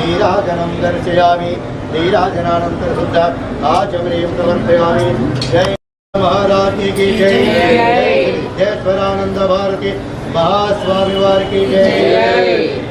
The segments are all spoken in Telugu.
नीराजनं दर्शयामि नीराजनानंतर शुद्ध आचमनीयं समर्पयामि। जय महाराज की जय, जयेश्वरानंद भारती महास्वामी वार की जय।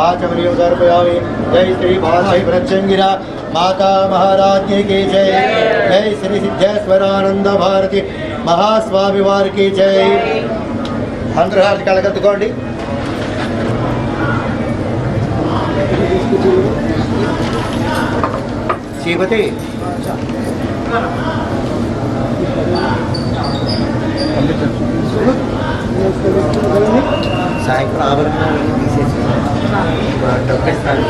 आचमनीयं समर्पयामि। जय श्री बालाही प्रत्यंगिरा माता महाराज की जय। जय श्री सिद्धेश्वरानंद भारती మహాస్వామి వారికి జై. అందరూ హారతి కళ్ళకత్తుకోండి. శ్రీపతి సాయంత్రం ఆభరణాలు తీసేసి డబ్బిస్తాను.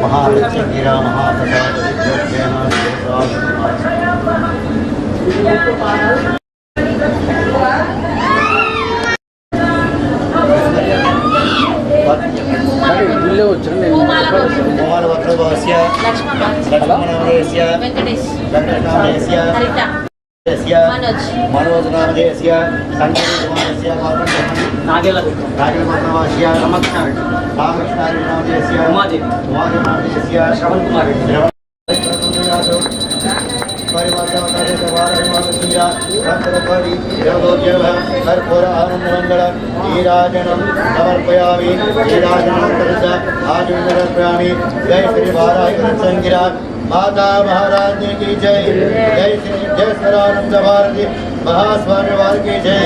महालक्ष्मीरा महाप्रसाद लक्ष्मणनामधेयस्य वेङ्कटेशनामधेयस्य मनोजनामधेयस्य संकेतनामधेयस्य नागेलपट्टनवास्य रामकृष्णामधेयस्य उमादेवनामधेयस्य श्रवणकुमार कर्पूर आनंदमंगल नीराजनम समर्पयामि. नीराजनम समर्पयामि. जय श्री वाराही संगिरा माता महाराज की जय. जय श्री जय सरानंद भारती महास्वामी वार की जय.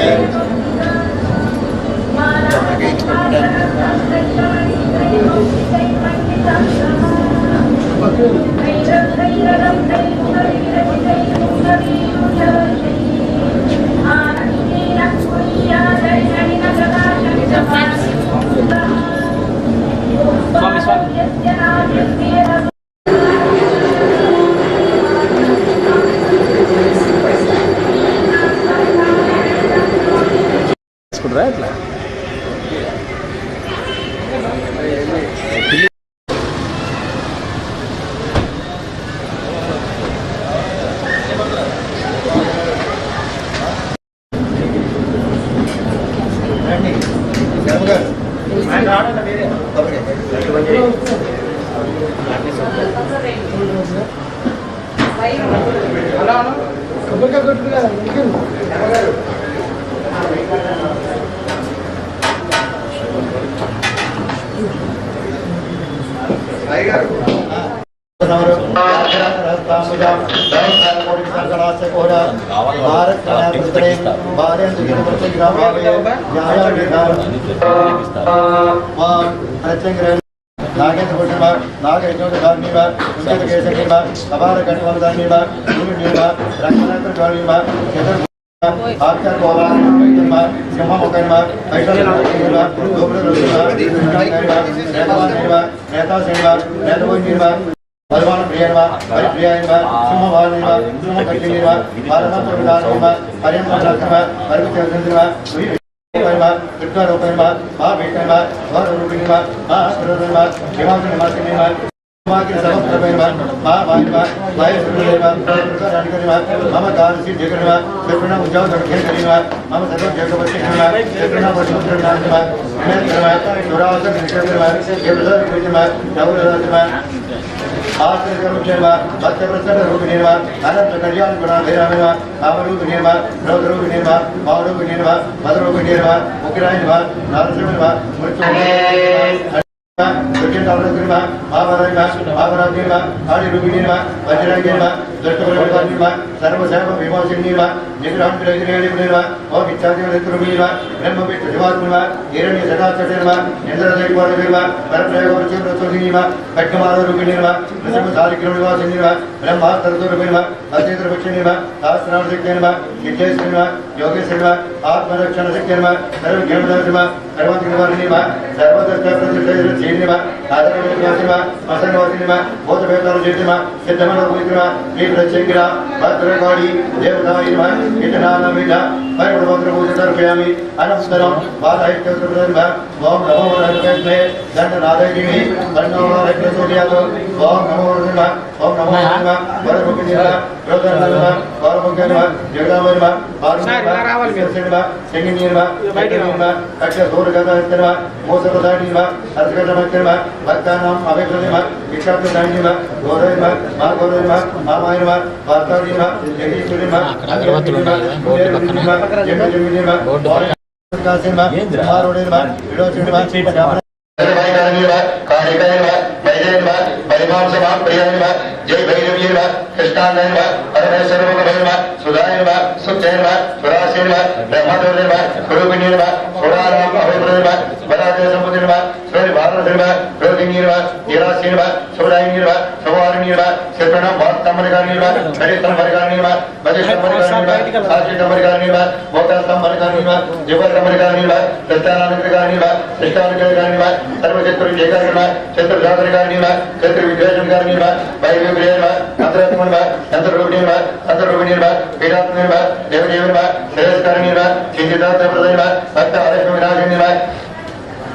बलवान प्रियर्वा परिप्रियायर्वा सिंहवालर्वा सिंहकट्टिर्वा भारतप्रदानर्वा हरियंद्रनाथर्वा परमचंद्रर्वा सुयर्वा कृष्णारोपणर्वा महावेटर्वा वररूपिणर्वा महास्वरर्वा शिवांगनिवासिनर्वा मागे समप्रभर्वा महावायर्वा वायुसुरर्वा कृष्णारणकर्वा मम गानसि जगर्वा कृष्णा उज्जव दर्शनर्वा मम सर्व जगवतिर्वा कृष्णा वसुत्रनाथर्वा विनयर्वा सुरासर निकर्वा केवलर्वा नवरर्वा आश्रयरूपिणर्वा भक्तप्रसन्नरूपिणर्वा अनन्तकल्याणगुणाभिरामिर्वा कामरूपिणर्वा रौद्ररूपिणर्वा मारूपिणर्वा मदरूपिणर्वा उग्रायर्वा नारसिंहर्वा मृत्युर्वा दुर्गेन्द्रर्वा महावरायर्वा महावराजर्वा आदिरूपिणर्वा वज्रायर्वा दष्टवर्गर्वा सर्वसेव विमोचनीर्वा निग्रहं ओम इच्छादिरूपिणर्वा ब्रह्मविष्णु शिवात्मर्वा हिरण्य सदाचर्वा इंद्रदेववर्गर्वा परप्रयोगवर्चर्वा खड्गमारूपिणर्वा नृसिंहसारिकिरणिवासिनिर्वा ब्रह्मास्तरूपिणर्वा अचेन्द्रभक्षिणर्वा सहस्रार्थिक्यर्वा विद्येश्वरर्वा योगेश्वरर्वा आत्मरक्षणशक्यर्वा सर्वज्ञानदार्वा सर्वाधिकवर्णिर्वा सर्वदर्शप्रतिष्ठैर्वा आदरवासिमा असंगवासिमा बोधवेतर जेतिमा सिद्धमन पुत्रमा नीप्रचेंगिरा भद्रकाली देवतायिमा इतनानमिना परमभद्र पूजितर्पयामि अनन्तरं वादायित्यत्रप्रदर्भ ओम नमो नारायणाय दण्डनादयिनि वर्णोरायप्रचोदयात् ओम नमो नारायणाय ओम नमो नारायणाय वरमुखिनिर्मा रोदनर्मा वरमुखिनिर्मा जगदामर्मा पार्वतीर्मा सिंगिनिर्मा बैठनिर्मा अक्षसोरगदायिर्मा मोसप्रदायिर्मा अर्धगदमक्तिर्मा भक्तानां अभिप्रतिमा विक्षाप्तदायिर्मा गौरयिर्मा मागौरयिर्मा मामायिर्मा वार्तायिर्मा जगदीश्वरिर्मा अग्रवत्तिर्मा जगदीश्वरिर्मा जगदीश्वरिर्मा कासिर्मा आरोणिर्मा विलोचनिर्मा श्यामनिर्मा कालिकनिर्मा वैजयनिर्मा परिमांसमा प्रियनिर्मा जय भैरवीर्मा कृष्णाननिर्मा परमेश्वरमुखनिर्मा सुधानिर्मा सुचनिर्मा सुरासिर्मा ब्रह्मदेवनिर्मा कुरुबिनिर्मा सुराराम अभिप्रनिर्मा वराजय समुद्रनिर्मा श्री भारतनिर्मा रोगिनिर्मा निरासिर्मा सुरायनिर्मा सवारिनिर्मा सिद्धनं वास्तमनिर्मा हरितमनिर्मा वजिष्ठमनिर्मा साचितमनिर्मा मोक्षमनिर्मा जीवतमनिर्मा प्रत्याननिर्मा कृष्णाननिर्मा सर्वचतुर्विजयनिर्मा चतुर्जातनिर्मा चतुर्विद्वेषनिर्मा वैविद्रेर्मा अंतरत्मनिर्मा अंतररूपिनिर्मा अंतररूपिनिर्मा पीडात्मनिर्मा देवदेवनिर्मा श्रेयस्करनिर्मा चिंतितार्थप्रदनिर्मा भक्त आलक्ष्मीनाशिनिर्मा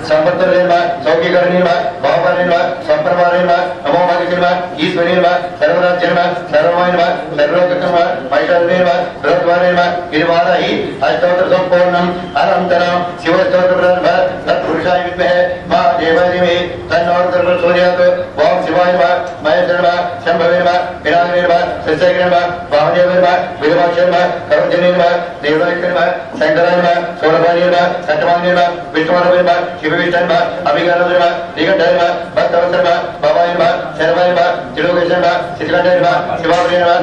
संपत्तिर्मा सौख्यकरणिर्मा भावनिर्मा संप्रमाणिर्मा नमोभागिर्मा ईश्वरिर्मा सर्वराज्यर्मा सर्वमयर्मा सर्वलोकर्मा मैत्रनिर्मा बृहद्वारिर्मा गिरिवाराहि अष्टोत्तर संपूर्णम् अनन्तरं शिवस्तोत्रप्रदर्भ तत्पुरुषाय विद्महे महादेवाय तन्नो प्रचोदयात् ओम शिवाय नमः महेश्वरर्मा शंभवेर्मा विनायकर्मा सस्यकर्मा वामदेवर्मा विरुपाक्षर्मा कवचनिर्मा देवरायकर्मा शंकरायर्मा सोलभानिर्मा सत्यवानिर्मा विष्णुवर्मा शिवविष्णुर्मा अभिगानर्मा निगंधर्मा भक्तवत्सर्मा भवायर्मा शर्मायर्मा त्रिलोकेशर्मा सिद्धकंठर्मा शिवावरेर्मा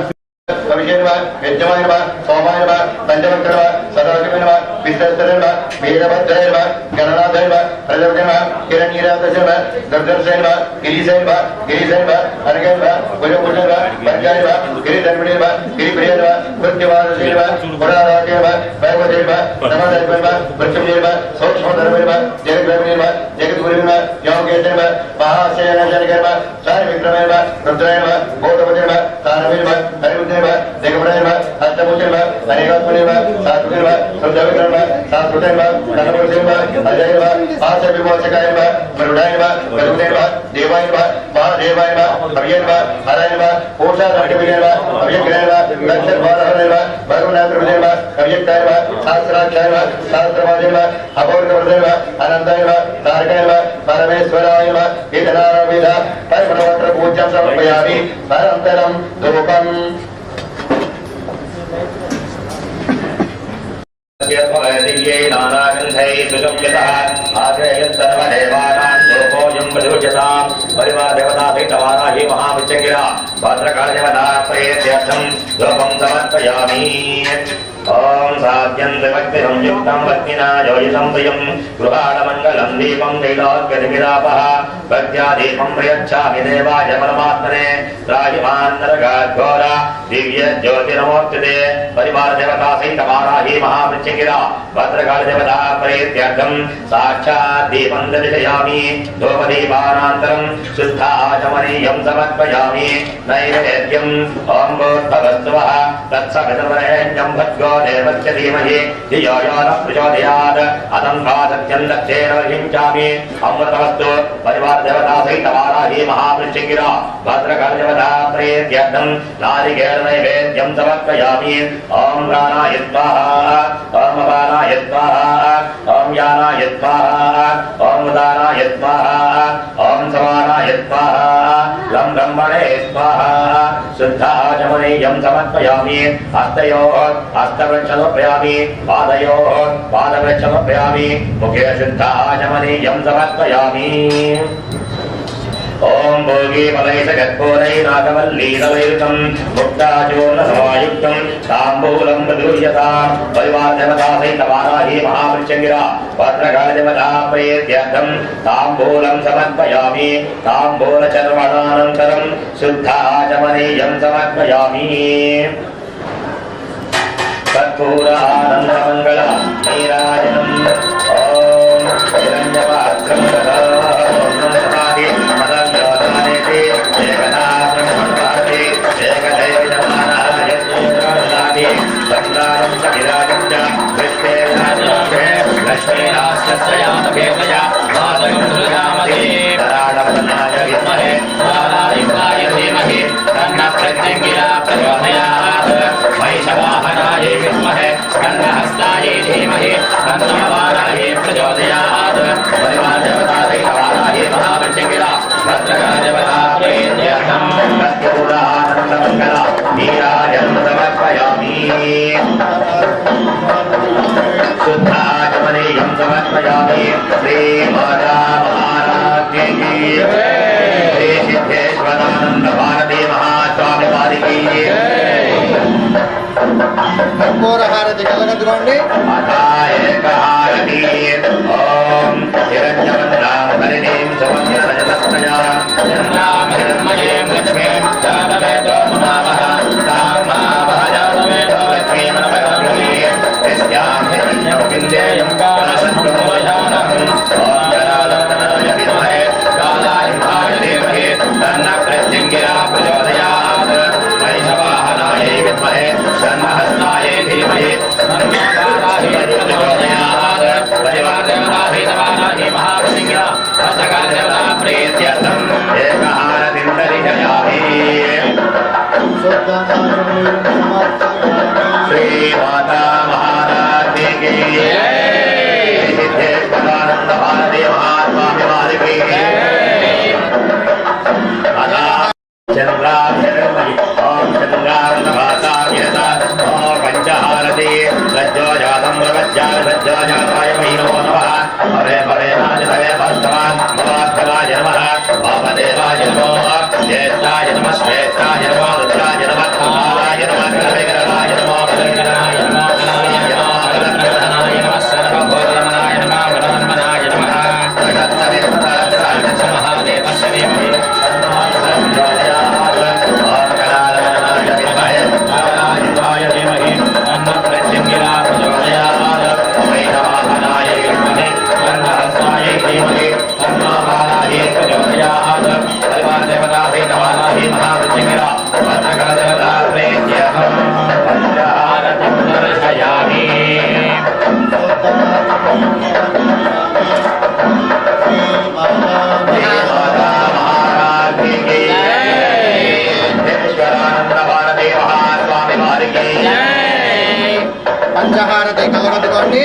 अभिषेकर्मा यज्ञमायर्मा सोमायर्मा पंचवक्त्रर्मा सदाशिवर्मा विश्वस्तर्मा वीरभद्रर्मा गणनाथर्मा प्रजोगर्मा किरणीरातर्मा दर्दर्शर्मा गिरीशर्मा गिरीशर्मा अर्घर्मा भुजभूषर्मा भर्गार्मा गिरिधर्मर्मा गिरिप्रियर्मा कृत्यवादर्मा पुराराजर्मा वैवधर्मा नमधर्मा मृत्युर्मा सूक्ष्मधर्मर्मा जगद्भर्मर्मा जगद्गुरुर्मा योगेशर्मा महाशयनजनकर्मा सारविक्रमर्मा रुद्रर्मा बोधवधर्मा तारवर्मा हरिवधर्मा जगवरर्मा अष्टभुजर्मा अनेकात्मनिर्मा सात्विकर्मा शुद्धविक्रमर्मा सात्विकर्मा धनपुरुषर्मा अजयर्मा आशविमोचकायर्मा मरुडायर्मा गरुडेर्मा देवायर्मा महादेवायर्मा अभियर्मा हरायर्मा कोशादण्डविजयर्मा अभियग्रहर्मा दक्षिणभारहर्मा भगवनाथर्मा अभियक्तायर्मा शास्त्राक्षायर्मा शास्त्रवादिर्मा अपौर्गवर्धर्मा अनन्तायर्मा तारकायर्मा परमेश्वरायर्मा इतनारविध परमनवत्र पूज्यं समर्पयामि अनन्तरं धूपम् दिव्यै नानागन्धैः सुगम्यतः आश्रयत् सर्वदेवानां लोकोऽयं प्रयुज्यतां परिवारदेवतासहितवाराहि महामृत्यङ्गिरा भद्रकालदेवता प्रेत्यर्थं धूपं समर्पयामि ओम साध्यं विभक्तिसंयुक्तं वत्मिना योजितं प्रियं गृहाणमङ्गलं दीपं दैलोक्यतिमिरापः भक्त्या दीपं प्रयच्छामि देवाय परमात्मने त्राहिमान्नरगाघोरा दिव्यज्योतिर्मोक्तते परिवारदेवतासहितवाराहि महामृत्यङ्गिरा भद्रकालदेवता प्रेत्यर्थं साक्षात् दीपं दर्शयामि धूपदीपानान्तरं शुद्धाचमनीयं समर्पयामि नैवेद्यम् ॐ भूर्भुवस्सुवः तत्सवितुर्वरेण्यं भर्गो देवस्य धीमहि धियो यो नः प्रचोदयात् अतन्वा सत्यं दक्षेण वहिंचामि अमृतमस्तु परिवारदेवतासहितवाराहि महामृत्यङ्गिरा भद्रकालदेवता प्रेत्यर्थं नारिकेलनैवेद्यं समर्पयामि ॐ प्राणाय स्वाहा ॐ अपानाय स्वाहा ॐ यानाय स्वाहा ॐ उदानाय स्वाहा ॐ समानाय स्वाहा लं ब्रह्मणे स्वाहा शुद्धाचमनीयं समर्पयामि हस्तयोः हस्तवृक्षमर्पयामि पादयोः पादवृक्षमर्पयामि मुखे शुद्धाचमनीयं समर्पयामि ओम भोगी फलैषगत्पूरैरागवल्लीतलैरुतं मुक्ताचूर्णसमायुक्तं ताम्बूलं प्रदूयतां परिवारदेवतासहितवाराहि महामृत्यङ्गिरा भद्रकालदेवता प्रेत्यर्थं ताम्बूलं समर्पयामि ताम्बूलचर्वणानन्तरं शुद्धाचमनीयं समर्पयामि कर्पूरानन्दमङ्गल नीराजनम् ॐ हिरण्यपात्रं श्री माता महाराज की श्री सिद्धेश्वरानंद भारती महास्वामी वारी की कर्पूर हारति कलगद्रोंडी एक हारति ओम हिरण्यवन्दां हरिणीं समन्वितरजतस्तया चन्द्रां हिरण्मयीं लक्ष्मीं जातवेदो नमामः तां महाभाजातवेदो लक्ष्मीं नमः यस्यां हिरण्यवपिन्देयं कालसन्तो ओम जलालवदनाय विद्महे कालायुधाय धीमहि तन्नः प्रत्यङ्गिरा प्रचोदयात् वैशवाहनाय विद्महे तन्नहस्ताय धीमहि तन्नो वाराहि प्रचोदयात् परिवारदेवताभितवाराहि महाप्रतिज्ञा भद्रकालदेवता प्रीत्यर्थम् एकहारतिं दर्शयामि श्री माता महाराज की सिद्धेश्वरानंद भारती महास्वामी वारी की चंद्राभिर्मयि ओम चंद्रानभासाभिरता ओम पंचहारति सज्जो जातं प्रगच्छामि सज्जो जाताय मयि नमो नमः हरे हरे नाजतवे भस्तवान् भवात्मलाय नमः वामदेवाय नमो ज्येष्ठाय नमः श्रेष्ठाय नमः रुद्राय नमः कालाय नमः कलविकराय नमो कलविकराय नमो कलाय नमो कलप्रधानाय नमः सर्वभूतमनाय नमः मनोन्मनाय नमः जगत्तवित्तराय महादेवस्य धीमहि पंचहारति कलगद्रोंडी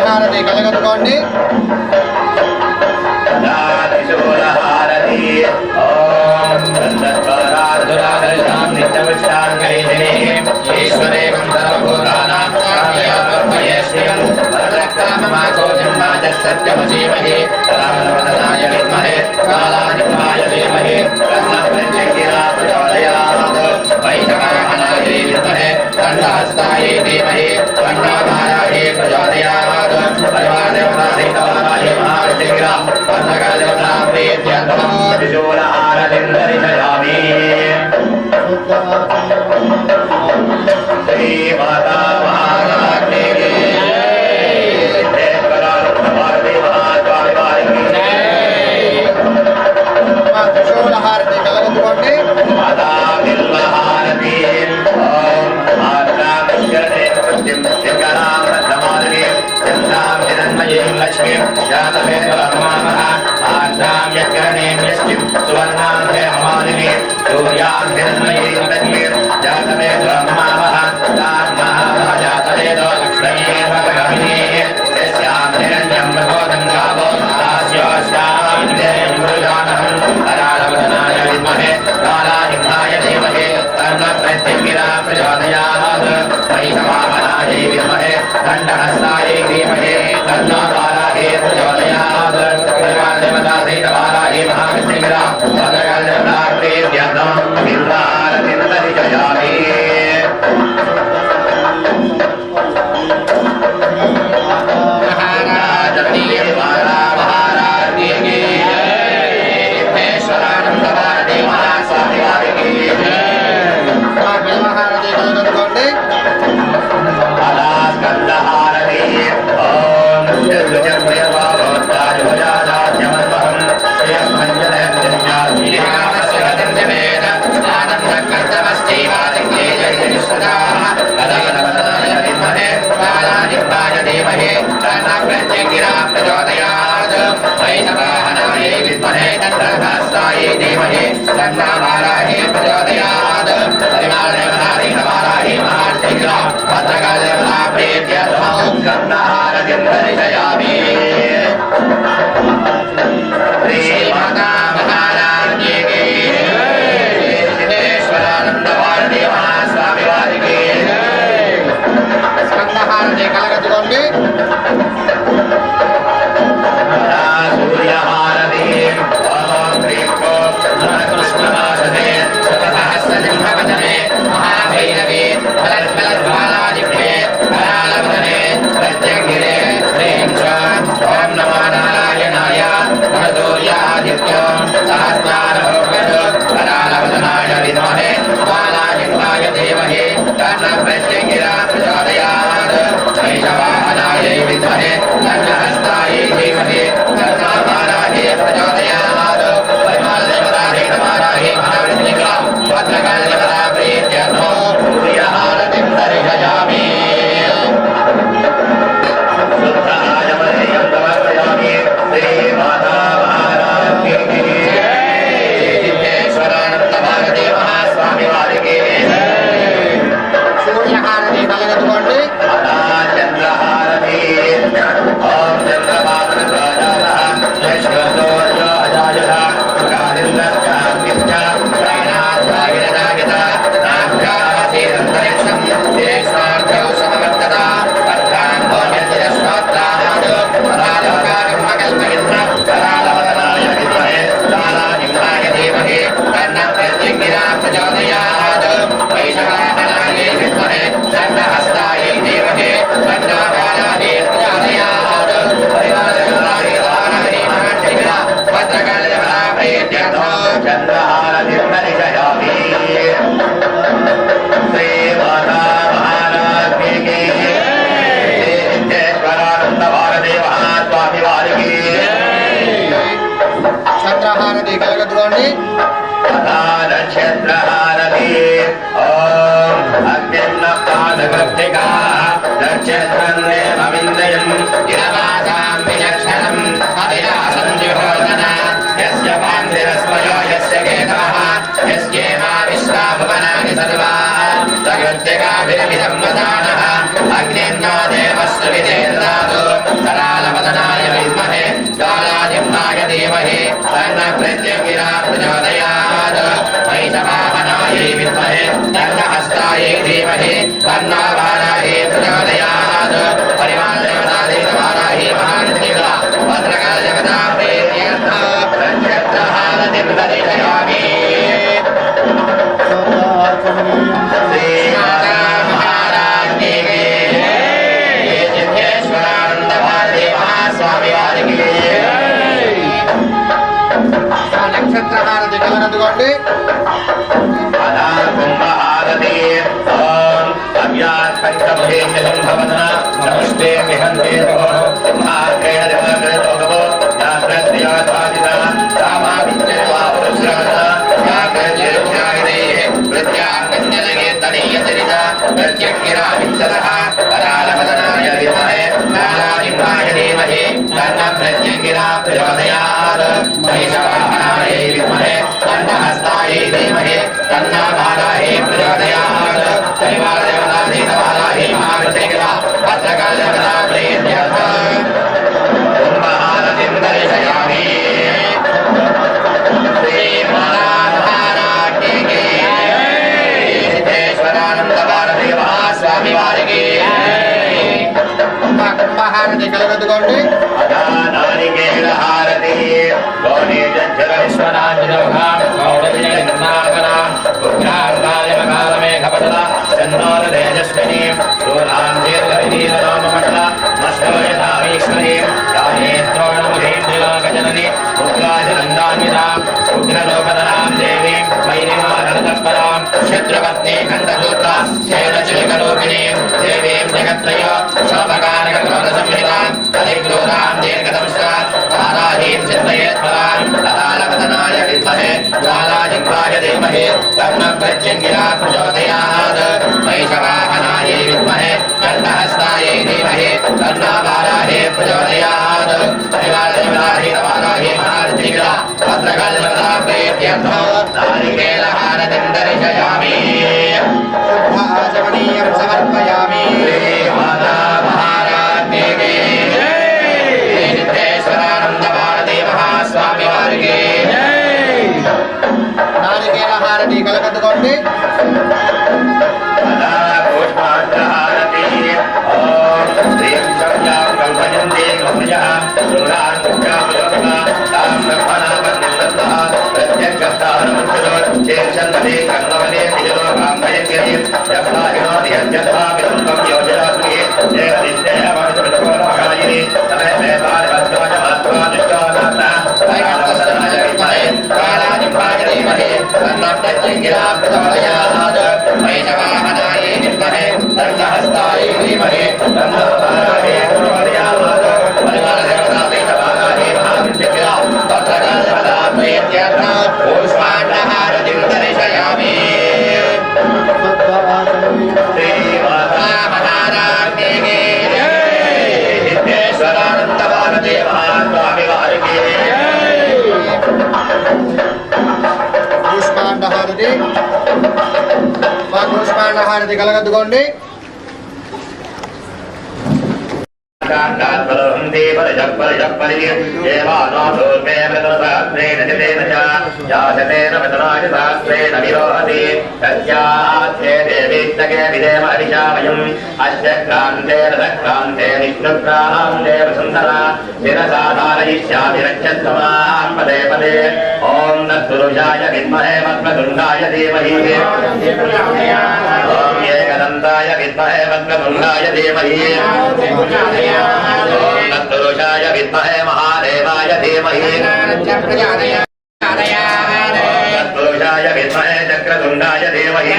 सिंहाहारति कलगद्रोंडी सत्यमजीमहे रामवदनाय विद्महे कालाय धीमहि तन्नः प्रचोदयात् वैशवाहनाय विद्महे तन्नहस्ताय धीमहि तन्नो वाराहि प्रचोदयात् परिवारदेवताभितवाराहि महाप्रतिज्ञा भद्रकालदेवता प्रीत्यर्थम् त्रिशूलहारतिं दर्शयामि श्री माता महाराज की हिरण्मयीं लक्ष्मीं जातवेदवरमामः आर्द्रां यत्करणीं यष्टिं सुवर्णान्ते अमालिनीं सूर्यां हिरण्मयीं लक्ष्मीं जातवेदवरमामः तान्मः जातवेदो लक्ष्मीं भगवतीं यस्यां हिरण्यं प्रबोधं गावो दास्योऽस्यां मृगानहं हरालवदनाय विद्महे कालाहिंसाय धीमहि तन्नः प्रत्यङ्गिरा प्रचोदयात् वैशवाहनायै विद्महे दण्डहस्तायै धीमहि तन्नो वाराहे प्रचोदयात् परिवारदेवतासहितवाराहे महाविष्णुगिरा भद्रकालदेवताप्रीत्यर्थं बिल्वारतिं दर्शयामि नमस्ते मिहंते प्रत्यक्षिरा वित्तरः करालवदनाय विद्महे कालाजिह्वाय धीमहि प्रत्यङ्गिरा प्रचोदयात् महिषवाहनायै विद्महे दण्डहस्तायै धीमहि तन्नाबालायै प्रचोदयात् शनिवारदेवताधीतबालायै महाप्रत्यङ्गिरा भद्रकालदेवता प्रीत्यर्थः कुम्भहारतिं दर्शयामि హారతి కలగద్దుకోండి నారికేళ హారతి గౌరీ జంజర విశ్వనాథోఘాం గౌడవిజయ నిర్నాగరాం ఉగ్రాంగాయమకాలమేఘపటల చందోర తేజస్విని శూలాం దీర్ఘవిధీరరామమండల మస్తోయతామీశ్వరీ యానేత్రోణముఖేంద్రిలోకజనని ఉగ్రాజనందాన్వితాం ఉగ్రలోకధరాం దేవీం వైరిమారణతత్పరాం శత్రుపత్ని ఖండసూత్ర శైలశేఖరూపిణీం దేవీం జగత్రయ శోభకారకక్రోధసంహితాం అధిక్రూరాం దీర్ఘదంష్టాం తారాహీం చింతయేత్ఫలాం లలాలవదనాయ విద్మహే జ్వాలాజిహ్వాయ ధీమహి తన్నః ప్రత్యంగిరా ప్రచోదయాత్ వైషవాహనాయై విద్మహే దण्डहस्तायै धीमहि तन्नाबालायै प्रचोदयात् शनिवारदेवताधीतबालायै महाप्रत्यङ्गिरा भद्रकालदेवता प्रीत्यर्थो नारिकेलहारतिं दर्शयामि शुद्ध आचमनीयं समर्पयामि माता महाराज्ञी की जय सिद्धेश्वरानंद भारती महास्वामी वारी की जय నారికేళ హారతి కలగద్దుకోండి వైషవాహనాయ విద్మహే దण्डहस्ताय धीमहि तन्नाबालायै प्रचोदयात् परिवारदेवताधीतबालायै महाप्रत्यङ्गिरा भद्रकालदेवता प्रीत्यर्थः पुष्पाण्डहारतिं दर्शयामि शुद्ध आचमनीयं श्रीमाता महाराज्ञी की जय सिद्धेश्वरानंद भारती महास्वामी वारी की जय కూష్మాండ హారతి మా కూష్మాండ హారతి కలగద్దుకోండి ఓం తత్పురుషాయ విద్మహే వక్రతుండాయ ధీమహి ఓం ఏకదంతాయ విద్మహే వక్రతుండాయ ధీమహి ఓం తత్పురుషాయ విద్మహే మహాదేవాయ ధీమహి తత్పురుషాయ విద్మహే చక్రతుండాయ ధీమహి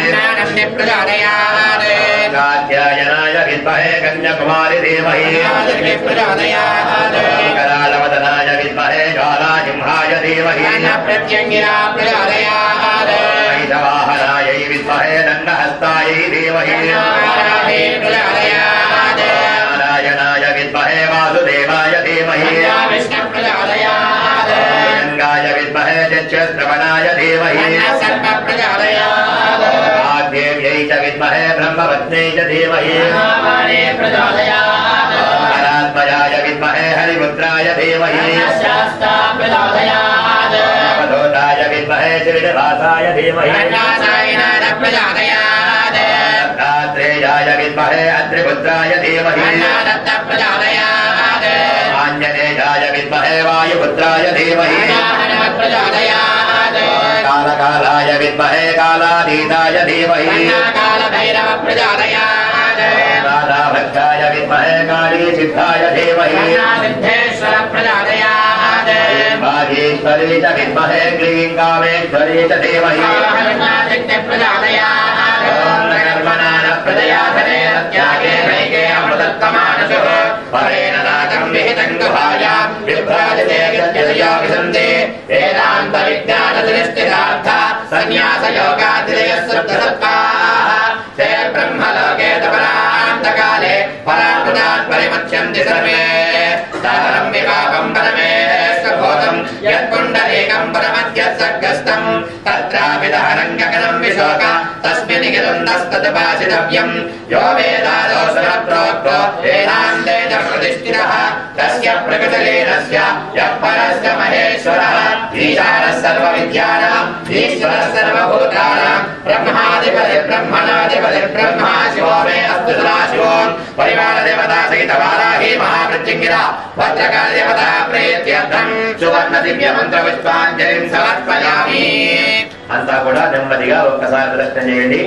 కాత్యాయనాయ విద్మహే కన్యాకుమారి ధీమహి करालवदनाय विद्महे ज्वालाजिह्वाय धीमहि वैशवाहनायै विद्महे दण्डहस्तायै धीमहि नारायणाय विद्महे वासुदेवाय धीमहि भुजङ्गाय विद्महे चक्षुश्रवणाय धीमहि वाग्देव्यै च विद्महे ब्रह्मपत्न्यै च धीमहि परात्मजाय विद्महे हरिपुत्राय धीमहि अवधूताय विद्महे श्रीनिवासाय धीमहि दत्तात्रेयाय विद्महे अत्रिपुत्राय धीमहि आञ्जनेयाय विद्महे वायुपुत्राय धीमहि कालकालाय विद्महे कालातीताय धीमहि राधाभक्ताय विद्महे कालीसिद्धाय धीमहि भागीश्वरी च विद्महे क्लीं कामेश्वरी च धीमहि प्रजयाधने त्यागे नैके अमृतत्वमानसुः परेण नाकं विहितं गुहायां विभ्राजते यद्यतया विसन्ति वेदान्तविज्ञानदृष्टिरार्थ सन्न्यासयोगातिरयस्सप्तसत्त्वाः ते ब्रह्मलोके तपरान्तकाले पराङ्कुतात् परिमुच्यन्ति सर्वे सागरं विपापं परमे క్షేత్రం పరమద్య సర్గస్థం తత్రాపి దహనం గగనం విశోక తస్మిన్ గిరంతస్తదుపాసితవ్యం యో వేదాదోసర ప్రోక్తో వేదాంతేన ప్రతిష్ఠితః తస్య ప్రకృతిలీనస్య యః పరస్య మహేశ్వరః ఈశానः సర్వవిద్యానాం ఈశ్వరः సర్వభూతానాం బ్రహ్మాధిపతి బ్రహ్మణాధిపతి బ్రహ్మా శివో మే అస్తు సదాశివో పరివార దేవతా సహిత వారాహి మహామృత్యుంగిర భద్రకాళి దేవతా ప్రీత్యర్థం సువర్ణ దివ్య మంత్ర పుష్పాంజలిం సమర్పయామి. అంతా కూడా నెమ్మదిగా ఒక్కసారి ప్రదర్శన చేయండి.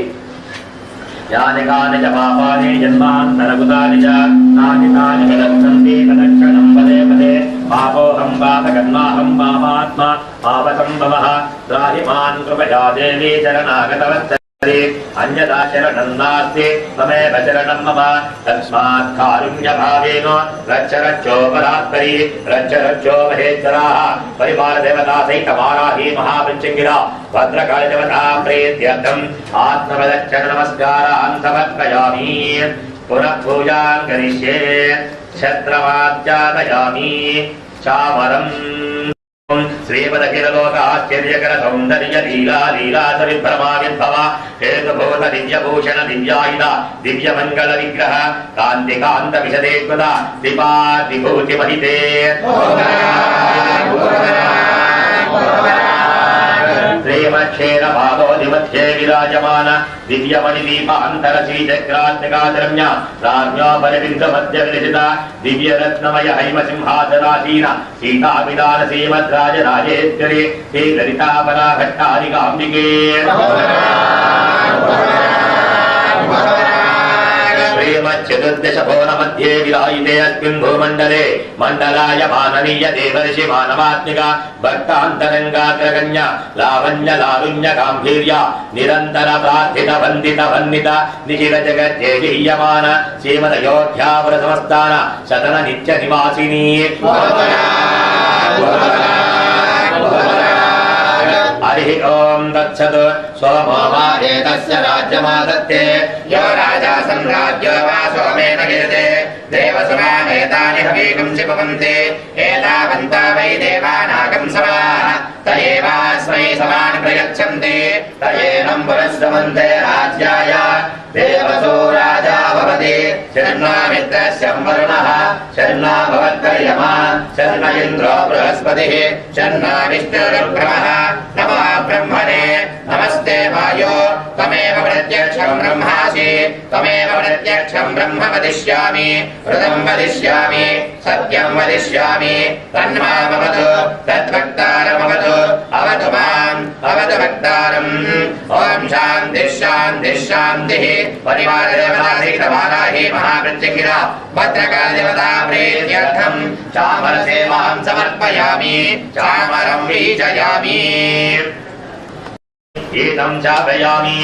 యాని కాని చ పాపాని జన్మాంతరగుతాని చ నాని తాని విదక్షంతి తదక్షణం పదే పదే పాపోహం పాపకర్మాహం పాపాత్మ పాపసంభవః త్రాహి మాం కృపయా దేవీ శరణాగతవత్స అన్యదా శరణం నాస్తి త్వమేవ శరణం మమ తస్మాత్ కారుణ్య భావేన రక్ష రక్షోపరాత్పరి రక్ష రక్షో మహేశ్వరాః పరివార దేవతా సహిత వారాహి మహామృత్యుంగిర భద్రకాళి దేవతా ప్రీత్యర్థం ఆత్మవదక్షణ నమస్కారాన్ సమర్పయామి. పునః పూజాం కరిష్యే ఛత్రవాద్యాదయామి. చామరం శ్రీమదఖిలలోకాశ్చర్యకర సౌందర్య లీలా లీలాస విభ్రమావిర్భవ హేతుభూత దివ్యభూషణ దివ్యాయుధ దివ్యమంగళ విగ్రహ కాంతి కాంత విశదేకృత దీపా విభూతి మహితే శ్రీమక్షేర పాదోది మధ్యే విరాజమాన దివ్యమణి దీపాంతర శ్రీచక్రాత్మికాచరమ్య రాజ్ఞోపరిబింద మధ్య విరచిత దివ్యరత్నమయ హైమ సింహాసనాసీన సీతాపిదాన శ్రీమద్రాజ రాజేశ్వరి శ్రీ లలితాపరా భట్టారికాంబికే శ్రీమచ్చతుర్దశ భువన మధ్యే విరాయితే అస్మిన్ భూమండలే మండలాయ మాననీయ దేవర్షి మానవాత్మిక భక్తాంతరంగాగ్రగణ్య లావణ్య లారుణ్య గాంభీర్య నిరంతర ప్రార్థిత వందిత వన్నిత నిఖిల జగజ్జేయమాన శ్రీమదయోధ్యాపుర సంస్థాన శతన నిత్య నివాసిని హరి ఓం తత్సత్ సోమో వా ఏతస్య రాజ్యమాదత్తే యో రాజా సంరాజ్యో వా సోమేన గిరితే దేవసుమానేతాని హవీకం శిపవంతే ఏతావంతా వై దేవానాగం సమాః తయేవాస్మై సమాన్ ప్రయచ్చంతే తయేనం పురస్రవంతే రాజ్యాయ దేవసో రాజా భవతి శర్ణా మిత్రస్యం వరుణః శర్ణా భవత్కర్యమా శర్ణ ఇంద్రో బృహస్పతిః శర్ణా విష్ణుర్బ్రహ్మః నమో బ్రహ్మణే నమస్తే వాయో త్వమేవ ప్రత్యక్షం బ్రహ్మాసి త్వమేవ ప్రత్యక్షం బ్రహ్మ వదిష్యామి ఋతం వదిష్యామి సత్యం వదిష్యామి తన్మామవతు తద్భక్తారమవతు అవతు మాం అవతు భక్తారం. ఓం శాంతి శాంతి శాంతి. పరివార దేవతా సహిత వారాహి మహామృత్యుంగిర భద్రకాళి దేవతా ప్రీత్యర్థం చామర సేవాం సమర్పయామి. చామరం వీజయామి. ఏతం చాపయామి.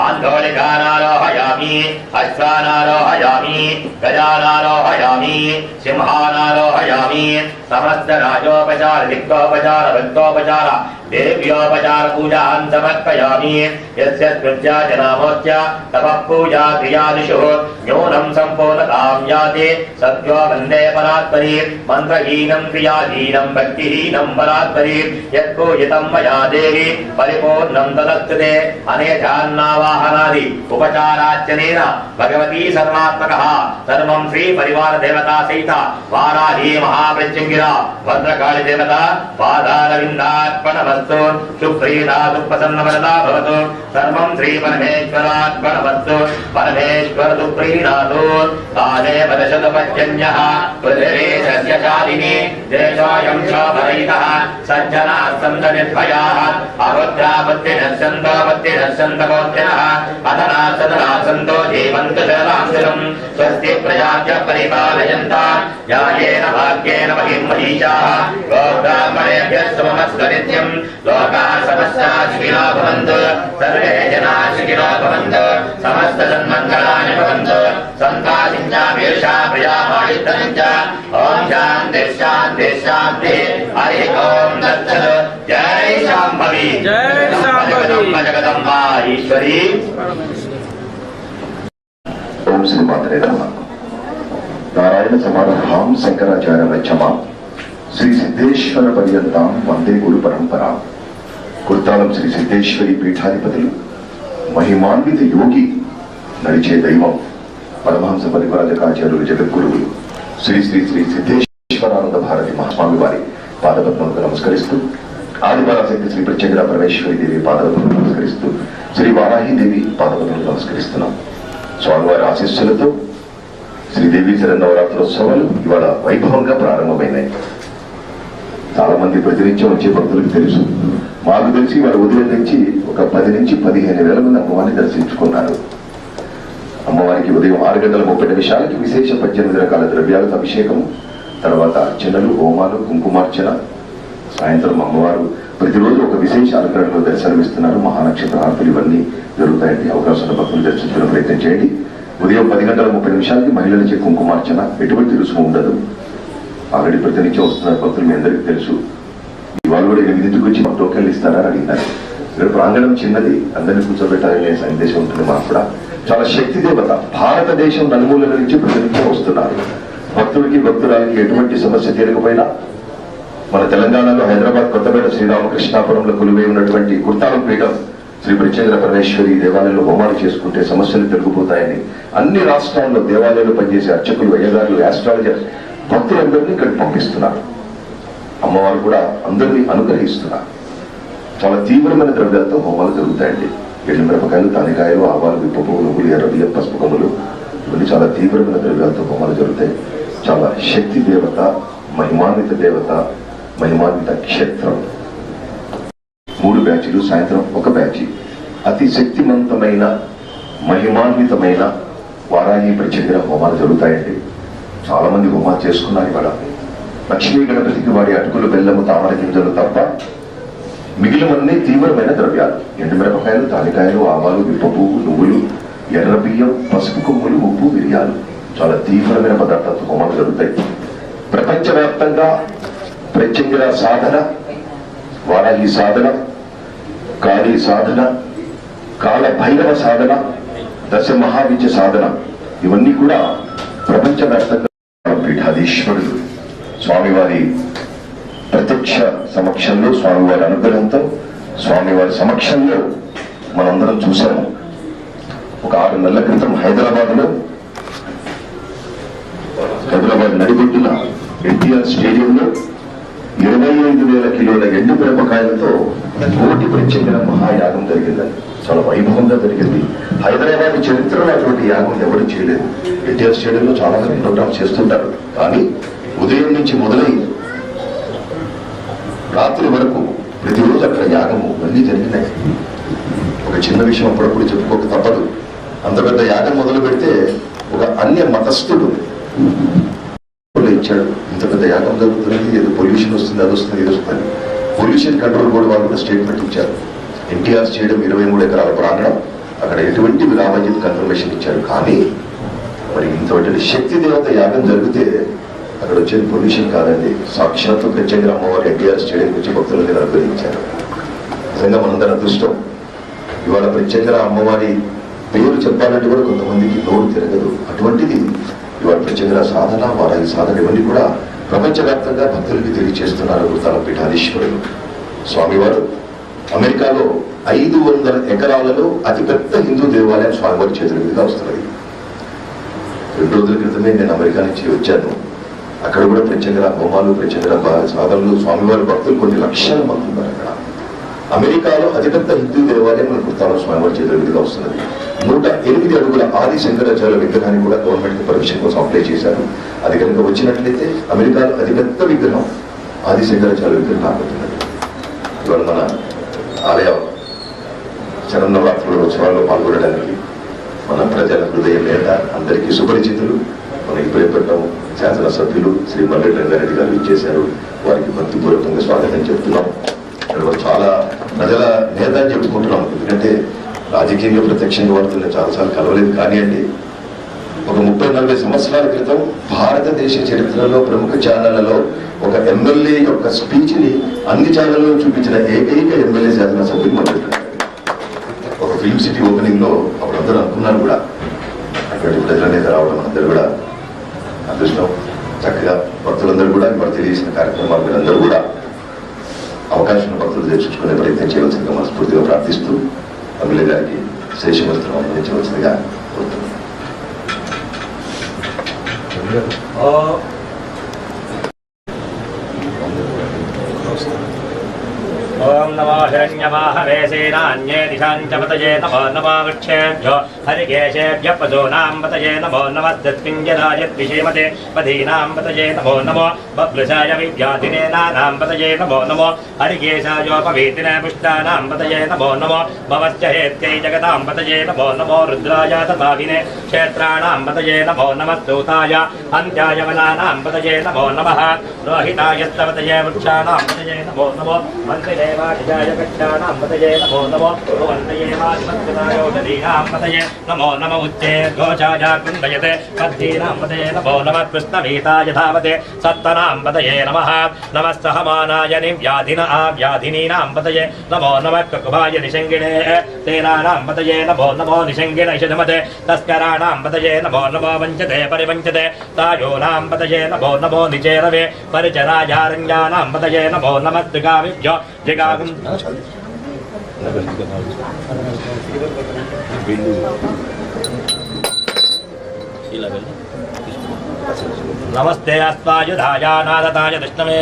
ఆందోళికానారోహయామి అశ్వానారోహయామి గజానారోహయామి సింహానారోహయామి. సమస్త రాజోపచార దిక్కోపచార భక్తోపచార దేవ్యోపచార పూజాన్ సమర్పయామి. యస్య స్మృత్యా జనామోచ్య తపః పూజా క్రియాదిషు న్యూనం సంపూర్ణతాం యాతి సత్యో వందే పరాత్పరి. మంత్రహీనం క్రియాహీనం భక్తిహీనం పరాత్పరి. యత్పూజితం మయా దేవి పరిపూర్ణం తదస్తుతే. అనేధాన్నావాహనాది ఉపచారార్చనేన భగవతీ సర్వాత్మకః సర్వం శ్రీ పరివార దేవతా సహిత వారాహి మహామృత్యుంగిర భద్రకాళి దేవత పాదారవిందార్పణమస్తు. సుప్రీతా సుప్రసన్నవరదా భవతు. సర్వం శ్రీ పరమేశ్వరార్పణమస్తు. పరమేశ్వర సుప్రీణాతు. కాలే వదశతు పర్జన్యః పృథివీ సస్యశాలిని దేశోऽयं శోభరహితః. సజ్జనాः సन्तు నిర్భయాः అబుద్ధాబుద్ధినः సन्तు బుద్ధినः అధనాः సదనాः సन्तు జీవంతు శరదాం శరం. స్వస్తి ప్రజాభ్యः పరిపాలయంతాం న్యాయేన భాగ్యేన మహిం మహిషాः. గోబ్రాహ్మణేభ్యः శుభమస్తు నిత్యం. లోకాः సమస్తాः సుఖినో భవంతు. సర్వే జనాः సుఖినో భవంతు. సమస్త సన్మంగళాని భవంతు. సంతాసించామీషా ప్రియామాయుద్ధనంచ. ఓం శాంతి శాంతి శాంతి. హరి ఓం తత్సత్. జై శాంభవి. జగదంబా ఈశ్వరీ. ఓం శ్రీ మాత్రే నమః. నారాయణ సమారంభాం శంకరాచార్య మధ్యమాం శ్రీ సిద్ధేశ్వర పర్యంతం వందే గురు పరంపర. కుర్తాలం శ్రీ సిద్ధేశ్వరి పీఠాధిపతులు, మహిమాన్విత యోగి, నడిచే దైవం, పరమహంస పరివ్రాజకాచార్యులు, జగద్గురువులు శ్రీ శ్రీ శ్రీ సిద్ధేశ్వరానంద భారతి మహాస్వామి వారి పాదపద్మలకు నమస్కరిస్తూ, ఆదిపరాశక్తి శ్రీ ప్రత్యేక పరమేశ్వరి దేవి పాదపద్మలకు నమస్కరిస్తూ, శ్రీ వారాహిదేవి పాదపద్మలకు నమస్కరిస్తున్నాం. స్వామివారి ఆశీస్సులతో శ్రీదేవి శరన్నవరాత్రోత్సవాలు ఇవాళ వైభవంగా ప్రారంభమైనాయి. చాలా మంది ప్రతినిత్యం వచ్చే భక్తులకు తెలుసు. మాకు తెలిసి వారు ఉదయం నుంచి ఒక 10 నుంచి 15 వేల మంది అమ్మవారిని దర్శించుకున్నారు. అమ్మవారికి ఉదయం 6:30 విశేష 18 రకాల ద్రవ్యాలతో అభిషేకము, తర్వాత అర్చనలు, హోమాలు, కుంకుమార్చన, సాయంత్రం అమ్మవారు ప్రతిరోజు ఒక విశేష అలంకరణలో దర్శనమిస్తున్నారు. మహానక్షత్ర హారతులు ఇవన్నీ జరుగుతాయండి. అవకాశం ఉన్న భక్తులు దర్శించుకునే ప్రయత్నం చేయండి. ఉదయం 10:30 మహిళలచే కుంకుమార్చన, ఎటువంటి రుసుము ఉండదు. ఆల్రెడీ ప్రతినిత్యం వస్తున్నారు భక్తులు, మీ అందరికీ తెలుసు. ఇవాళ కూడా 8 వచ్చి మాకు టోకెన్లు ఇస్తారా అని అడిగినారు. ఇక్కడ ప్రాంగణం చిన్నది, అందరినీ కూర్చోబెట్టాలనే సందేశం ఉంటుంది మాకు కూడా. చాలా శక్తి దేవత, భారతదేశం నలుమూలల నుంచి ప్రతినిత్యం వస్తున్నారు. భక్తుడికి భక్తురాలకి ఎటువంటి సమస్య తీరకపోయినా మన తెలంగాణలో హైదరాబాద్ కొత్తపేట శ్రీరామకృష్ణాపురంలో కొలువై ఉన్నటువంటి కుర్తాలం పీఠం శ్రీ ప్రత్యేక పరమేశ్వరి దేవాలయంలో హోమాలు చేసుకుంటే సమస్యలు తొలగిపోతాయని అన్ని రాష్ట్రాల్లో దేవాలయాలు పనిచేసే అర్చకులు, అయ్యగారులు, ఆస్ట్రాలజర్ భక్తులందరినీ ఇక్కడికి పంపిస్తున్నారు. అమ్మవారు కూడా అందరినీ అనుగ్రహిస్తున్నారు. చాలా తీవ్రమైన ద్రవ్యాలతో హోమాలు జరుగుతాయండి. ఎండు మిరపకాయలు, తానికాయలు, ఆవాలు, విప్పపు, నువ్వులు, ఎర్ర బియ్యం, పసుపు కొమ్ములు, ఇవన్నీ చాలా తీవ్రమైన ద్రవ్యాలతో హోమాలు జరుగుతాయి. చాలా శక్తి దేవత, మహిమాన్విత దేవత, మహిమాన్విత క్షేత్రం. 3 బ్యాచ్లు, సాయంత్రం ఒక బ్యాచ్. అతి శక్తివంతమైన మహిమాన్వితమైన వారాహి ప్రత్యేక హోమాలు జరుగుతాయండి. చాలా మంది హోమాలు చేసుకున్నారు. ఇవాళ లక్ష్మీ గణపతికి వాడి అటుకులు, బెల్లము, తామర గింజలు తప్ప మిగిలినవన్నీ తీవ్రమైన ద్రవ్యాలు. ఎండు మిరపకాయలు, తానికాయలు, ఆవాలు, విప్పపు, నువ్వులు, ఎర్ర బియ్యం, పసుపు కొమ్ములు, ఉప్పు, మిరియాలు, చాలా తీవ్రమైన పదార్థాలతో హోమాలు జరుగుతాయి. ప్రపంచవ్యాప్తంగా ప్రత్యంగిర సాధన, వారాహి సాధన, కాళీ సాధన, కాల భైరవ సాధన, దశ మహావిద్య సాధన, ఇవన్నీ కూడా ప్రపంచవ్యాప్తంగా పీఠాధీశ్వరులు స్వామివారి ప్రత్యక్ష సమక్షంలో, స్వామివారి అనుగ్రహంతో, స్వామివారి సమక్షంలో మనందరం చూసాము. ఒక 6 నెలల క్రితం హైదరాబాద్ నడిబొడ్డున ఎన్టీఆర్ స్టేడియంలో 25,000 కిలోల ఎండు మిరపకాయలతో కోటి ప్రత్యేక మహాయాగం జరిగిందని, చాలా వైభవంగా జరిగింది. హైదరాబాద్ చరిత్రలో అటువంటి యాగం ఎవరు చేయలేదు. ఎన్టీఆర్ స్టేడియంలో చాలా మంది ప్రోగ్రామ్స్ చేస్తుంటారు, కానీ ఉదయం నుంచి మొదలై రాత్రి వరకు ప్రతిరోజు అక్కడ యాగము అన్నీ జరిగినాయి. ఒక చిన్న విషయం అప్పుడప్పుడు చెప్పుకోక తప్పదు. అంత పెద్ద యాగం మొదలు పెడితే ఒక అన్య మతస్థుడు ఇచ్చాడు. ఇంత పెద్ద యాగం జరుగుతుంది, ఏదో పొల్యూషన్ వస్తుంది, అది వస్తుంది, ఇది వస్తుంది. పొల్యూషన్ కంట్రోల్ బోర్డు వాళ్ళు కూడా స్టేట్మెంట్ ఇచ్చారు. ఎన్టీఆర్ స్టేడియం 23 ఎకరాల ప్రాంగణం, అక్కడ ఎటువంటి రామజిత్ కన్ఫర్మేషన్ ఇచ్చారు. కానీ మరి ఇంతటి శక్తి దేవత యాగం జరిగితే అక్కడ వచ్చేది పొల్యూషన్ కాదండి, సాక్షాత్తు ప్రత్యేక అమ్మవారి ఎన్టీఆర్ స్టేడియం వచ్చి భక్తులని అనుగ్రహించారు. నిజంగా మనందరి అదృష్టం. ఇవాళ ప్రత్యేక అమ్మవారి పేరు చెప్పాలంటే కూడా కొంతమందికి నోరు తిరగదు. అటువంటిది ఇవాళ ప్రత్యేక సాధన, వారాహి సాధన, ఇవన్నీ కూడా ప్రపంచవ్యాప్తంగా భక్తులకి తెలియజేస్తున్నారు కుర్తాలం పీఠాధీశ్వరులు. స్వామివారు అమెరికాలో 500 ఎకరాలలో అతిపెద్ద హిందూ దేవాలయం స్వామివారి చేతుల మీదుగా వస్తున్నది. 2 రోజుల క్రితమే నేను అమెరికా నుంచి వచ్చాను. అక్కడ కూడా ప్రత్యేక హోమాలు, ప్రత్యేక సాధనలు, స్వామివారి భక్తులు కొన్ని లక్షల మంది ఉన్నారు అక్కడ. అమెరికాలో అతిపెద్ద హిందూ దేవాలయం మన కుర్తాలం స్వామివారి చేతుల మీదుగా వస్తున్నది. 108 అడుగుల ఆది శంకరాచార్య విగ్రహాన్ని కూడా గవర్నమెంట్ పర్మిషన్ కోసం అప్లై చేశారు. అది కనుక వచ్చినట్లయితే అమెరికాలో అతిపెద్ద విగ్రహం ఆది శంకరాచార్య విగ్రహం రాబోతున్నది. ఇవాళ మన ఆలయ శరన్నవరాత్రుల ఉత్సవాల్లో పాల్గొనడానికి మన ప్రజల హృదయ నేత, అందరికీ సుపరిచితులు, మన ఇప్పుడెప్పటం శాసనసభ్యులు శ్రీ మల్లెడ్డి రంగారెడ్డి గారు ఇచ్చేశారు. వారికి భక్తిపూర్వకంగా స్వాగతం చెప్తున్నాం. చాలా ప్రజల నేత అని చెప్పుకుంటున్నాం, ఎందుకంటే రాజకీయంగా ప్రత్యక్షంగా వాడుతున్న చాలాసార్లు కలవలేదు. కానీ అండి, ఒక 30-40 సంవత్సరాల క్రితం భారతదేశ చరిత్రలో ప్రముఖ ఛానళ్లలో ఒక ఎమ్మెల్యే యొక్క స్పీచ్ ని అన్ని ఛానల్లో చూపించిన ఏకైక ఎమ్మెల్యే శాసనసభ్యులు మల్లెడ్డి. ఒక ఫిల్మ్ సిటీ ఓపెనింగ్ లో అప్పుడు అందరూ అనుకున్నారు కూడా, అక్కడి ప్రజల నేత రావడం అందరూ కూడా అదృష్టం. చక్కగా భక్తులందరూ కూడా వారు తెలియజేసిన కార్యక్రమాలు మీరందరూ కూడా అవకాశం భక్తులు దర్శించుకునే ప్రయత్నం చేయవలసిందిగా మనస్ఫూర్తిగా ప్రార్థిస్తూ ఎమ్మెల్యే గారికి శేషవస్త్రం అందించవలసిందిగా కోరుతున్నాను. ఓం నమో హిరణ్యవాహవే సేనాన్యే దిశాంచపతయే నమో నమో వృక్షేభ్యో హరికేశేభ్య పశూనాం పతయే నమో నమస్తత్పింజరాయ ద్విషేమతే పదీనాం పతయే నమో నమో బభ్రుషాయ విద్యాధినే నానాం పతయే నమో నమో హరికేశాయోపవీతినే పుష్టానాం పతయే నమో నమో భవశ్చ హేత్యై జగతాం పతయే నమో నమో రుద్రాయ తథావినే క్షేత్రాణాం పతయే నమో నమస్తూతాయ అంత్యాయ వనానాం పతయే నమో నమః రోహితాయ స్తవతయే వృక్షాణాం పతయే నమో నమో మంత్రిదే వాజాయ కక్షాణాం పతయే నమో నమో భువన్నయే వాజిమత్కృతాయోషధీనాం పతయే నమో నమ ఉచ్చే ఘోషాయ కుండయతే పద్దీనాం పతయే నమో నమః కృష్ణవీతాయ ధావతే సత్తనాం పతయే నమః నమస్తహమానాయ నివ్యాధిన ఆవ్యాధినీనాం పతయే నమో నమః కకుభాయ నిషంగిణే సేనానాం పతయే నమో నమో నిషంగిణ ఇషధమతే తస్కరాణాం పతయే నమో నమో వంచతే పరివంచతే తాయోనాం పతయే నమో నమో నిచేరవే పరిచరాయారణ్యానాం పతయే నమో నమస్తిగావిభ్యో జగాగం नमस्ते अस्वायुधाय नादताय दृष्टमे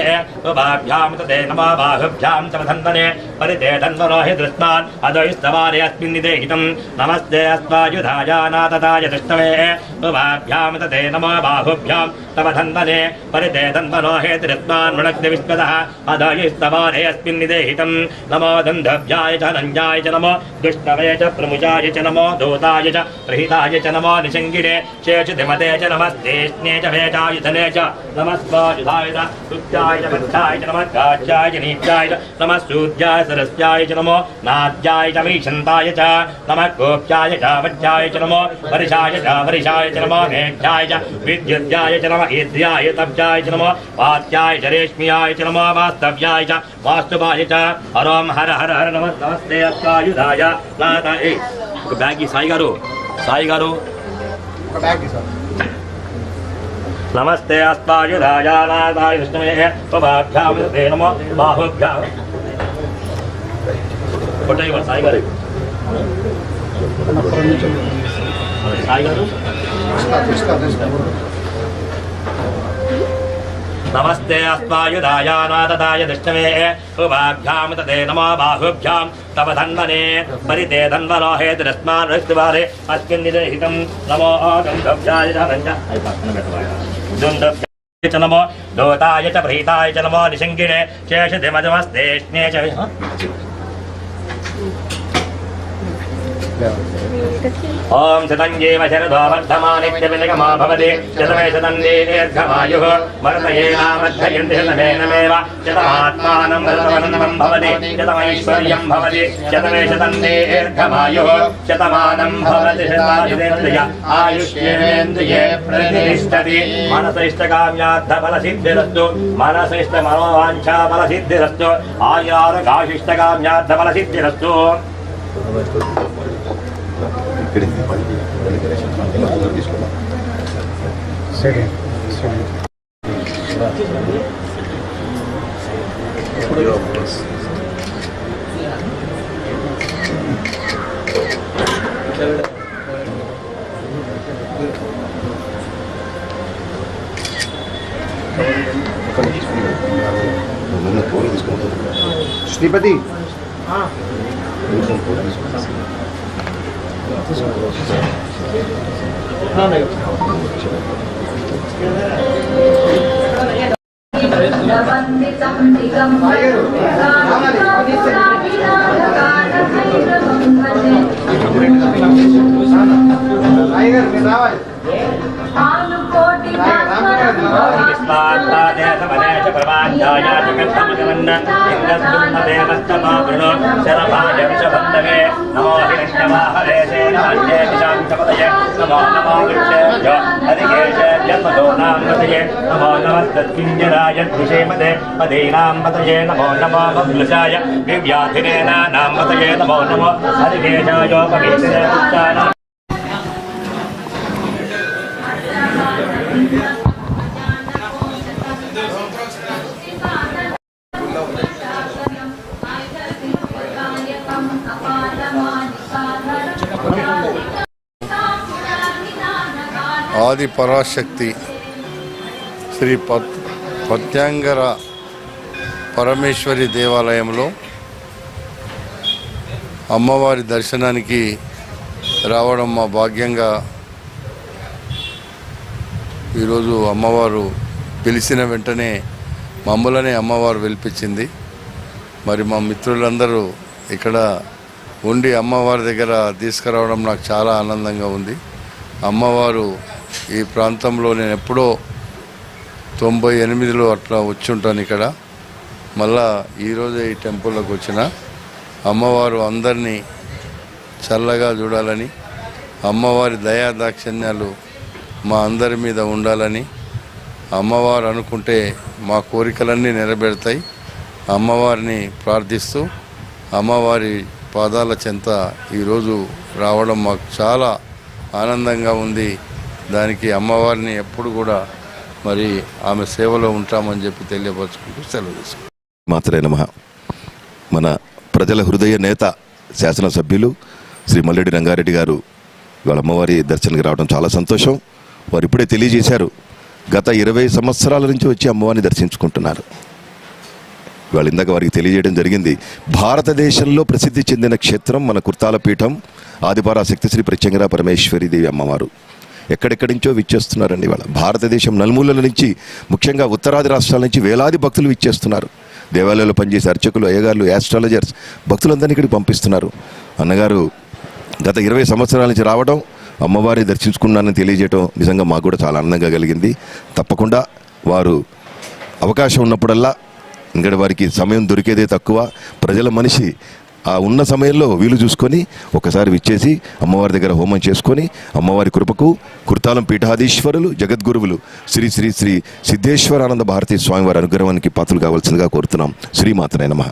उभाभ्यां तते नमो बाहुभ्यां समधन्तने परिते धन्वनो हि दृष्टान् अदयस्तवारे अस्मिन् निदेहितं नमस्ते अस्वायुधाय नादताय दृष्टमे उभाभ्यां तते नमो बाहुभ्यां समधन्तने परिते धन्वनो हि दृष्टान् मृणग्निविस्पदः अदयस्तवारे अस्मिन् निदेहितं नमो दन्धभ्याय च नञ्जाय च नमो दुष्टवे च प्रमुजाय च नमो दूताय च प्रहिताय च नमो निषङ्गिणे शेषधिमते च नमस्तेष्णे च भेजाय धने च नमस्वायुधाय च सुत्याय च बद्धाय च नमः काज्याय च नीत्याय च नमः सूद्याय सरस्याय च नमो नाद्याय च मीशन्ताय च नमः गोप्याय च वज्याय च नमो वर्षाय च नमो मेघ्याय च विद्युद्याय च नमः ईद्र्याय तब्जाय च नमो वात्याय च रेश्म्याय च नमो वास्तव्याय च वास्तुवाय च हरों हर हर हर नमस्ते अस्वायुधाय नादाय बैगी साई गारू नमस्ते अस्वायुधाय नादाय विष्णवे उभाभ्यां ते नमो बाहुभ्यां कोटैव साई गारू नमस्ते अस्वायुधाय नादताय दृष्टवे उभाभ्यां तते नमो बाहुभ्यां तव धन्वने परिते धन्वनो हेतुरस्मान् ऋष्टवारे अस्मिन् निदेहितं नमो गन्धभ्याय च नमो दोताय च प्रीताय च नमो निषङ्गिणे शेषधिमजमस्तेष्णे च ओम शतंजेव शरदो वर्धमानित्यविनिगमो भवति शतमे शतन्दे दीर्घमायुः वर्धयेनामध्ययन्ति शतमेनमेव शतमात्मानं वर्धवनं भवति शतमैश्वर्यं भवति शतमे शतन्दे दीर्घमायुः शतमानं भवति शतायुरेन्द्रिय आयुष्येन्द्रिये प्रतिष्ठति मनसिष्टकाम्यार्थफलसिद्धिरस्तु मनसिष्टमनोवाञ्छाफलसिद्धिरस्तु आयुरारोग्याशिष्टकाम्यार्थफलसिद्धिरस्तु श्रीपति नमो हिरण्यवाहवे सेनान्ये दिशांचपतये नमो नमो वृक्षेभ्यो हरिकेशेभ्यः पशूनां पतये नमो नमस्तत्किञ्जराय द्विषेमते पदीनां पतये नमो नमो बभ्रुषाय दिव्याधिने नानां पतये नमो नमो हरिकेशायोपवीतिने पुष्टानां ఆది పరాశక్తి శ్రీ పత్యాంగర పరమేశ్వరి దేవాలయంలో అమ్మవారి దర్శనానికి రావడం మా భాగ్యంగా ఈరోజు అమ్మవారు పిలిచిన వెంటనే మమ్మల్ని అమ్మవారు పిలిపించింది. మరి మా మిత్రులందరూ ఇక్కడ ఉండి అమ్మవారి దగ్గర తీసుకురావడం నాకు చాలా ఆనందంగా ఉంది. అమ్మవారు ఈ ప్రాంతంలో నేను ఎప్పుడో 98లో అట్లా వచ్చి ఉంటాను ఇక్కడ. మళ్ళా ఈరోజే ఈ టెంపుల్లోకి వచ్చిన అమ్మవారు అందరినీ చల్లగా చూడాలని, అమ్మవారి దయా దాక్షిణ్యాలు మా అందరి మీద ఉండాలని, అమ్మవారు అనుకుంటే మా కోరికలన్నీ నెరవేరుతాయి. అమ్మవారిని ప్రార్థిస్తూ అమ్మవారి పాదాల చెంత ఈరోజు రావడం మాకు చాలా ఆనందంగా ఉంది. దానికి అమ్మవారిని ఎప్పుడు కూడా మరి ఆమె సేవలో ఉంటామని చెప్పి తెలియపరచుకుంటూ సెలవు తీసుకుంటాం. మాత్రే నమః. మన ప్రజల హృదయ నేత శాసనసభ్యులు శ్రీ మల్లెడ్డి రంగారెడ్డి గారు వాళ్ళ అమ్మవారి దర్శనానికి రావడం చాలా సంతోషం. వారు ఇప్పుడే తెలియజేశారు, గత 20 సంవత్సరాల నుంచి వచ్చి అమ్మవారిని దర్శించుకుంటున్నారు. వాళ్ళు ఇందాక వారికి తెలియజేయడం జరిగింది. భారతదేశంలో ప్రసిద్ధి చెందిన క్షేత్రం మన కుర్తాల పీఠం ఆదిపరాశక్తి శ్రీ ప్రత్యంగర పరమేశ్వరి దేవి అమ్మవారు. ఎక్కడెక్కడి నుంచో విచ్చేస్తున్నారండి. వాళ్ళ భారతదేశం నలుమూలల నుంచి, ముఖ్యంగా ఉత్తరాది రాష్ట్రాల నుంచి వేలాది భక్తులు విచ్చేస్తున్నారు. దేవాలయాల్లో పనిచేసే అర్చకులు, అయ్యగారులు, యాస్ట్రాలజర్స్ భక్తులందరినీ ఇక్కడికి పంపిస్తున్నారు. అన్నగారు గత 20 సంవత్సరాల నుంచి రావడం, అమ్మవారిని దర్శించుకున్నానని తెలియజేయడం నిజంగా మాకు కూడా చాలా ఆనందంగా కలిగింది. తప్పకుండా వారు అవకాశం ఉన్నప్పుడల్లా, ఇంకా వారికి సమయం దొరికేదే తక్కువ, ప్రజల మనిషి ఆ ఉన్న సమయంలో వీలు చూసుకొని ఒకసారి విచ్చేసి అమ్మవారి దగ్గర హోమం చేసుకొని అమ్మవారి కృపకు కుర్తాలం పీఠాధీశ్వరులు జగద్గురువులు శ్రీ శ్రీ శ్రీ సిద్ధేశ్వరానంద భారతీ స్వామివారి అనుగ్రహానికి పాత్రలు కావాల్సిందిగా కోరుతున్నాం. శ్రీమాతనే నమః.